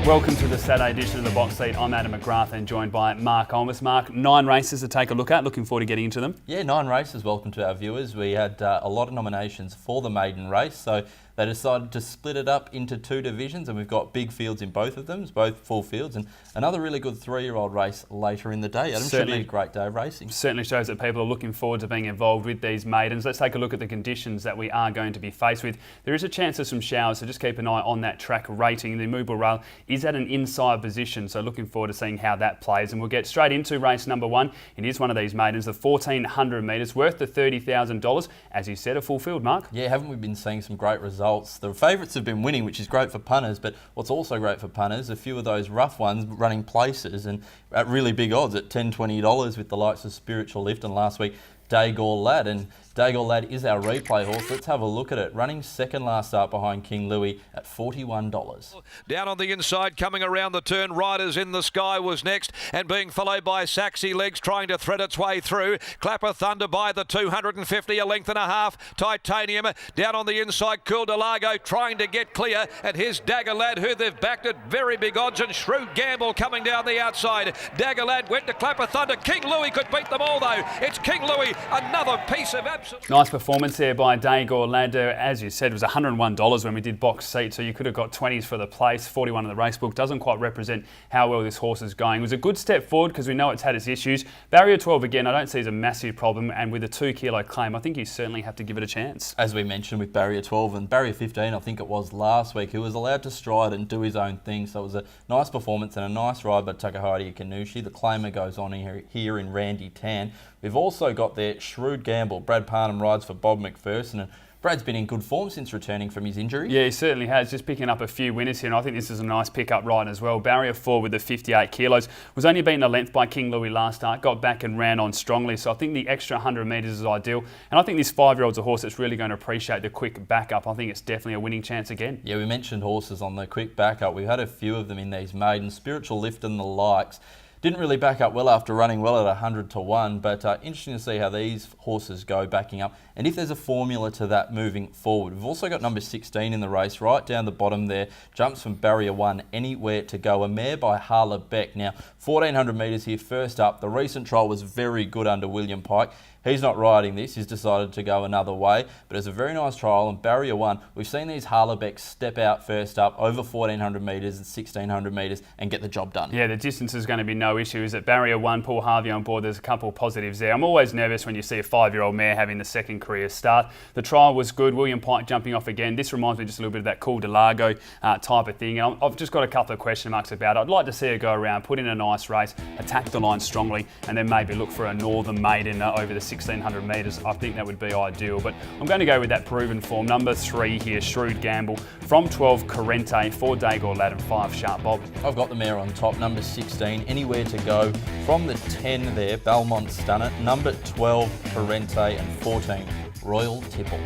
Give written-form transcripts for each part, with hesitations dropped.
Welcome to the Saturday edition of The Box Seat. I'm Adam McGrath and joined by Mark Olmos. Mark, 9 races to take a look at. Looking forward to getting into them. Yeah, 9 races. Welcome to our viewers. We had a lot of nominations for the maiden race, so they decided to split it up into 2 divisions, and we've got big fields in both of them, both full fields, and another really good 3-year-old race later in the day. Adam, should be a great day of racing. Certainly shows that people are looking forward to being involved with these maidens. Let's take a look at the conditions that we are going to be faced with. There is a chance of some showers, so just keep an eye on that track rating. The immovable rail is at an inside position, so looking forward to seeing how that plays. And we'll get straight into race number 1. It is one of these maidens, the 1400 metres, worth the $30,000. As you said, a full field, Mark. Yeah, haven't we been seeing some great results? The favourites have been winning, which is great for punters, but what's also great for punters, a few of those rough ones running places and at really big odds at $10, $20 with the likes of Spiritual Lift and last week Daygore Lad. And Daygore Lad is our replay horse. Let's have a look at it. Running second last start behind King Louis at $41. Down on the inside, coming around the turn, Riders in the Sky was next and being followed by SASSE Legs trying to thread its way through. Clapper Thunder by the 250, a length and a half. Titanium down on the inside, Cool Delago trying to get clear, and here's Dagger Lad who they've backed at very big odds, and Shrewd Gamble coming down the outside. Dagger Lad went to Clapper Thunder. King Louis could beat them all though. It's King Louis, another piece of absolute. Nice performance there by Daygore Lad. As you said, it was $101 when we did box seat, so you could have got 20s for the place. 41 in the race book doesn't quite represent how well this horse is going. It was a good step forward because we know it's had its issues. Barrier 12 again, I don't see as a massive problem, and with a 2 kilo claim, I think you certainly have to give it a chance. As we mentioned with Barrier 12 and Barrier 15, I think it was last week, he was allowed to stride and do his own thing, so it was a nice performance and a nice ride by Takahide Ikanushi. The claimer goes on here in Randy Tan. We've also got there Shrewd Gamble. Brad Parnham rides for Bob McPherson, and Brad's been in good form since returning from his injury. Yeah, he certainly has, just picking up a few winners here, and I think this is a nice pick-up ride as well. Barrier 4 with the 58 kilos. Was only beaten a length by King Louis last start, got back and ran on strongly, so I think the extra 100 metres is ideal. And I think this 5-year-old's a horse that's really going to appreciate the quick backup. I think it's definitely a winning chance again. Yeah, we mentioned horses on the quick backup. We've had a few of them in these maidens. Spiritual Lift and the likes. Didn't really back up well after running well at 100 to 1, but interesting to see how these horses go backing up and if there's a formula to that moving forward. We've also got number 16 in the race, right down the bottom there, jumps from Barrier 1, Anywhere to Go, a mare by Harla Beck. Now, 1400 metres here first up. The recent trial was very good under William Pike. He's not riding this, he's decided to go another way, but it's a very nice trial. And Barrier 1, we've seen these Harla Becks step out first up over 1400 metres and 1600 metres and get the job done. Yeah, the distance is going to be no issue. Is at Barrier 1, Paul Harvey on board. There's a couple of positives there. I'm always nervous when you see a 5-year-old mare having the second career start. The trial was good. William Pike jumping off again. This reminds me just a little bit of that Cool Delago type of thing. And I've just got a couple of question marks about it. I'd like to see her go around, put in a nice race, attack the line strongly, and then maybe look for a Northern Maiden over the 1600 metres. I think that would be ideal, but I'm going to go with that proven form. Number 3 here, Shrewd Gamble. From 12, Corrente. 4, Daygore Lad, and 5, Sharp Bob. I've got the mare on top, number 16, Anywhere to Go. From the 10 there, Belmont Stunner. Number 12, Corrente, and 14, Royal Tipple.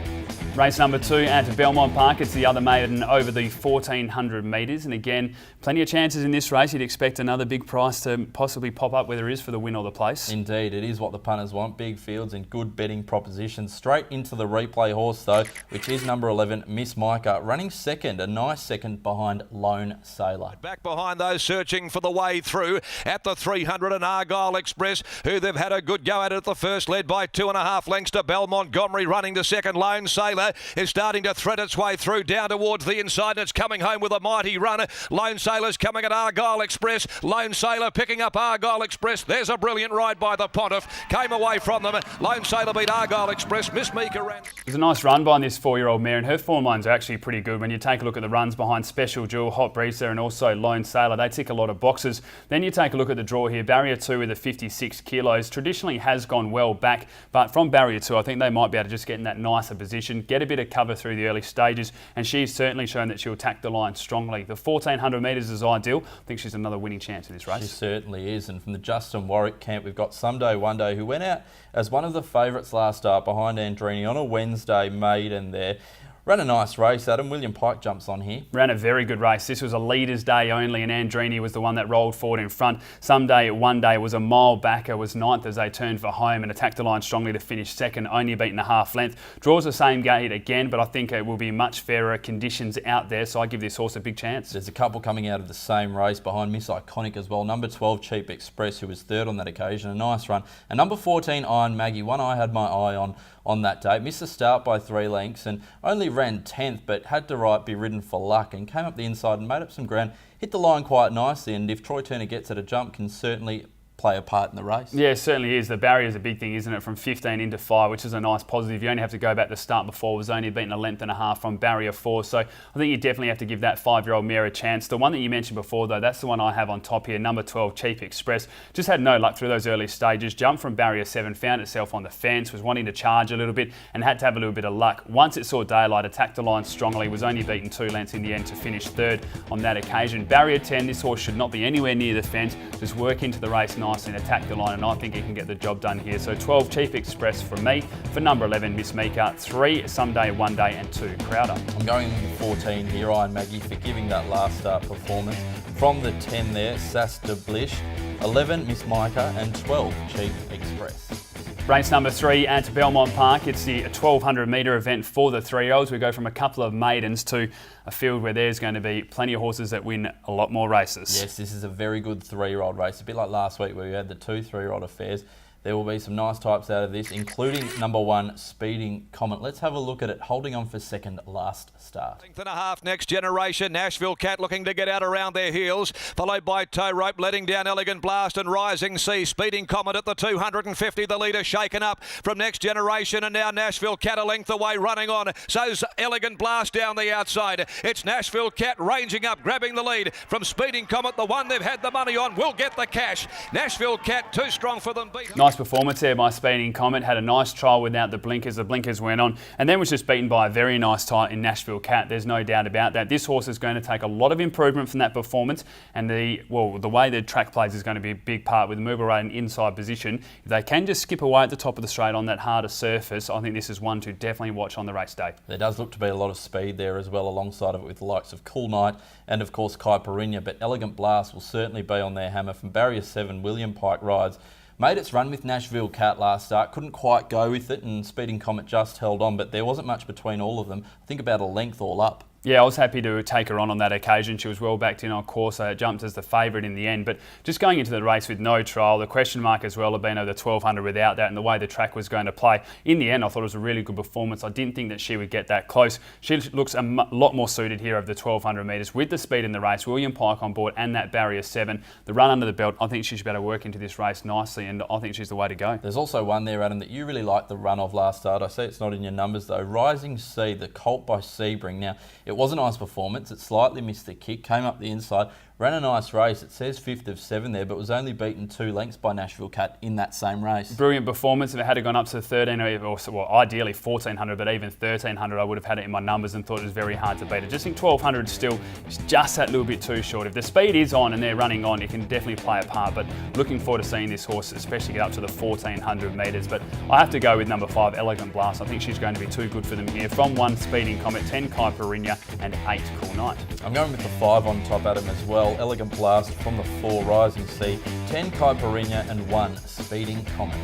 Race number 2 at Belmont Park. It's the other maiden over the 1400 metres, and again, plenty of chances in this race. You'd expect another big price to possibly pop up, whether it is for the win or the place. Indeed, it is what the punters want. Big fields and good betting propositions. Straight into the replay horse though, which is number 11, Miss MEIKA, running second, a nice second behind Lone Sailor. Back behind those searching for the way through at the 300 and Argyle Express, who they've had a good go at the first, led by 2.5 lengths to Bell Montgomery, running to second. Lone Sailor is starting to thread its way through down towards the inside, and it's coming home with a mighty run. Lone Sailor's coming at Argyle Express. Lone Sailor picking up Argyle Express. There's a brilliant ride by the Pontiff. Came away from them. Lone Sailor beat Argyle Express. Miss MEIKA ran. There's a nice run by this 4-year-old mare, and her form lines are actually pretty good. When you take a look at the runs behind Special Jewel, Hot Breezer, and also Lone Sailor, they tick a lot of boxes. Then you take a look at the draw here. Barrier 2 with the 56 kilos. Traditionally has gone well back, but from Barrier 2, I think they might be able to just get in that nicer position, get a bit of cover through the early stages, and she's certainly shown that she'll attack the line strongly. The 1400 metres is ideal. I think she's another winning chance in this race. She certainly is. And from the Justin Warwick camp, we've got Someday One Day, who went out as one of the favourites last start behind Andrini on a Wednesday maiden there. Ran a nice race, Adam. William Pike jumps on here. Ran a very good race. This was a leader's day only, and Andrini was the one that rolled forward in front. One day was a mile backer, was ninth as they turned for home and attacked the line strongly to finish second, only beaten a half length. Draws the same gate again, but I think it will be much fairer conditions out there, so I give this horse a big chance. There's a couple coming out of the same race behind Miss Iconic as well. Number 12, Cheap Express, who was third on that occasion. A nice run. And number 14, Iron Maggie. One I had my eye on that day. Missed the start by 3 lengths and only ran 10th, but had to be ridden for luck and came up the inside and made up some ground. Hit the line quite nicely, and if Troy Turner gets at a jump, can certainly play a part in the race. Yeah, it certainly is. The barrier is a big thing, isn't it? From 15 into 5, which is a nice positive. You only have to go back to the start before. It was only beaten a length and a half from barrier 4. So I think you definitely have to give that 5-year-old mare a chance. The one that you mentioned before, though, that's the one I have on top here. Number 12, Cheap Express. Just had no luck through those early stages. Jumped from barrier 7, found itself on the fence, was wanting to charge a little bit and had to have a little bit of luck. Once it saw daylight, attacked the line strongly, was only beaten 2 lengths in the end to finish third on that occasion. Barrier 10, this horse should not be anywhere near the fence. Just work into the race nicely and attack the line, and I think he can get the job done here. So 12, Cheap Express from me. For number 11, Miss MEIKA. 3, Someday, One Day, and 2, Crowder. I'm going 14 here, Iron Maggie, for giving that last performance. From the 10 there, SASSE to BLISHK. 11, Miss MEIKA, and 12, Cheap Express. Race number 3 at Belmont Park. It's the 1200 metre event for the 3-year-olds. We go from a couple of maidens to a field where there's going to be plenty of horses that win a lot more races. Yes, this is a very good 3-year-old race. A bit like last week where we had the 2 3-year-old affairs. There will be some nice types out of this, including number 1, Speeding Comet. Let's have a look at it, holding on for second last start. Length and a half, Next Generation. Nashville Cat looking to get out around their heels, followed by Tow Rope, letting down Elegant Blast and Rising Sea. Speeding Comet at the 250, the leader shaken up from Next Generation, and now Nashville Cat a length away, running on. So's Elegant Blast down the outside. It's Nashville Cat ranging up, grabbing the lead from Speeding Comet. The one they've had the money on will get the cash. Nashville Cat too strong for them. Nice performance there by Speeding Comet. Had a nice trial without the blinkers. The blinkers went on, and then was just beaten by a very nice tie in Nashville Cat. There's no doubt about that. This horse is going to take a lot of improvement from that performance, and the way the track plays is going to be a big part with the move rate and inside position. If they can just skip away at the top of the straight on that harder surface, I think this is one to definitely watch on the race day. There does look to be a lot of speed there as well, alongside of it with the likes of Cool Night and of course CAIPIRINHA, but Elegant Blast will certainly be on their hammer. From barrier 7, William Pike rides. Made its run with Nashville Cat last start, couldn't quite go with it, and Speeding Comet just held on, but there wasn't much between all of them. I think about a length all up. Yeah, I was happy to take her on that occasion. She was well backed in on course, so it jumped as the favourite in the end. But just going into the race with no trial, the question mark as well had been over the 1200 without that, and the way the track was going to play. In the end, I thought it was a really good performance. I didn't think that she would get that close. She looks a lot more suited here over the 1200 metres with the speed in the race. William Pike on board and that barrier 7. The run under the belt, I think she should be able to work into this race nicely, and I think she's the way to go. There's also one there, Adam, that you really liked the run of last start. I see it's not in your numbers though. Rising Sea, the colt by Sebring. Now, it was a nice performance. It slightly missed the kick, came up the inside, ran a nice race. It says 5th of 7 there, but was only beaten 2 lengths by Nashville Cat in that same race. Brilliant performance. If it had gone up to 13 or well, ideally 1400, but even 1300, I would have had it in my numbers and thought it was very hard to beat. I just think 1200 still is just that little bit too short. If the speed is on and they're running on, it can definitely play a part, but looking forward to seeing this horse, especially get up to the 1400 metres. But I have to go with number 5, Elegant Blast. I think she's going to be too good for them here. From 1, Speeding Comet, 10, CAIPIRINHA, and 8, Cool Night. I'm going with the 5 on top, Adam, as well. Elegant Blast. From the 4, Rising Sea, 10, CAIPIRINHA, and 1, Speeding Comet.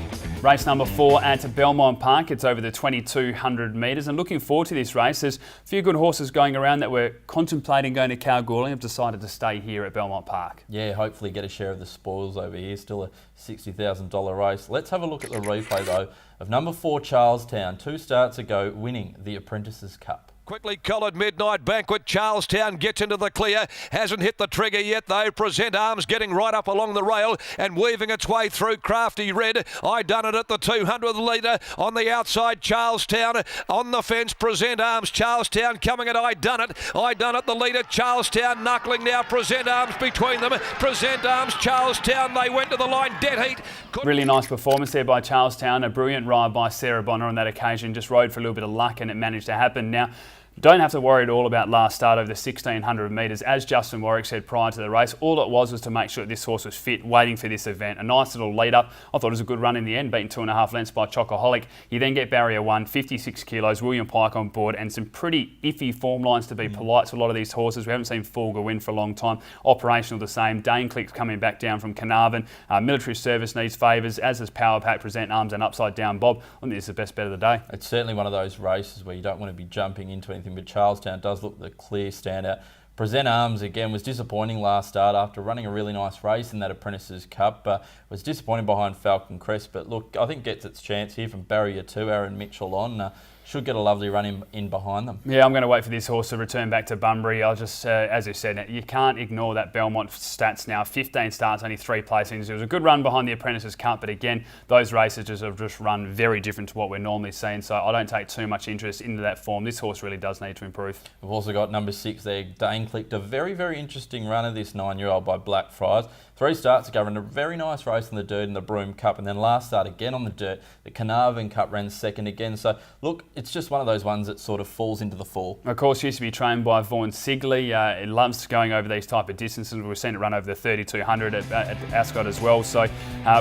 Race number 4 at Belmont Park. It's over the 2200 metres, and looking forward to this race. There's a few good horses going around that were contemplating going to Kalgoorlie. Have decided to stay here at Belmont Park. Yeah, hopefully get a share of the spoils over here. Still a $60,000 race. Let's have a look at the replay though of number 4, Charlestown. 2 starts ago, winning the Apprentices Cup. Quickly collared Midnight Banquet. Charlestown gets into the clear. Hasn't hit the trigger yet though. Present Arms getting right up along the rail and weaving its way through. Crafty Red. I Done It at the 200 leader. On the outside, Charlestown. On the fence, Present Arms. Charlestown coming at I Done It. I Done It, the leader. Charlestown knuckling now. Present Arms between them. Present Arms, Charlestown. They went to the line. Dead heat. Really nice performance there by Charlestown. A brilliant ride by Sarah Bonner on that occasion. Just rode for a little bit of luck and it managed to happen. Now, Don't have to worry at all about last start over the 1600 metres. As Justin Warwick said prior to the race, all it was to make sure that this horse was fit, waiting for this event. A nice little lead up. I thought it was a good run in the end, beaten 2.5 lengths by Chocoholic. You then get barrier 1, 56 kilos, William Pike on board, and some pretty iffy form lines, to be polite to a lot of these horses. We haven't seen Fulga win for a long time. Operational the same. DANECLICKED coming back down from Carnarvon. Military Service needs favours, as does Power Pack, Present Arms and Upside Down Bob. I think this is the best bet of the day. It's certainly one of those races where you don't want to be jumping into anything, but Charlestown does look the clear standout. Present Arms, again, was disappointing last start after running a really nice race in that Apprentices Cup. Was disappointing behind Falcon Crest, but look, I think gets its chance here from barrier 2, Aaron Mitchell on. Should get a lovely run in behind them. Yeah, I'm going to wait for this horse to return back to Bunbury. I'll just, as you said, you can't ignore that Belmont stats now. 15 starts, only 3 placings. It was a good run behind the Apprentices Cup, but again, those races have just run very different to what we're normally seeing, so I don't take too much interest into that form. This horse really does need to improve. We've also got number 6 there, DANECLICKED, a very, very interesting runner, this 9-year-old by Blackfriars. 3 starts ago, ran a very nice race in the dirt in the Broome Cup, and then last start again on the dirt. The Carnarvon Cup ran second again. So look, it's just one of those ones that sort of falls into the fall. Of course, used to be trained by Vaughan Sigley. It loves going over these type of distances. We've seen it run over the 3200 at Ascot as well. So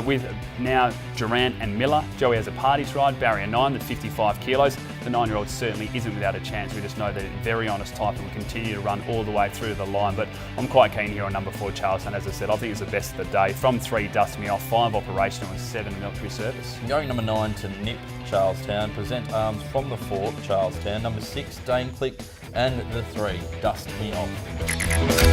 with now Durant and Miller, Joey has a parties ride, barrier 9, that's 55 kilos. The 9-year-old certainly isn't without a chance. We just know that it's a very honest type and will continue to run all the way through to the line. But I'm quite keen here on number 4, Charlestown. As I said, I think it's the best of the day. From 3, Dust Me Off, 5 operational and 7 military service. Going number 9 to Nip, Charlestown. Present Arms from the 4, Charlestown. Number 6, DANECLICKED, and the 3, Dust Me Off.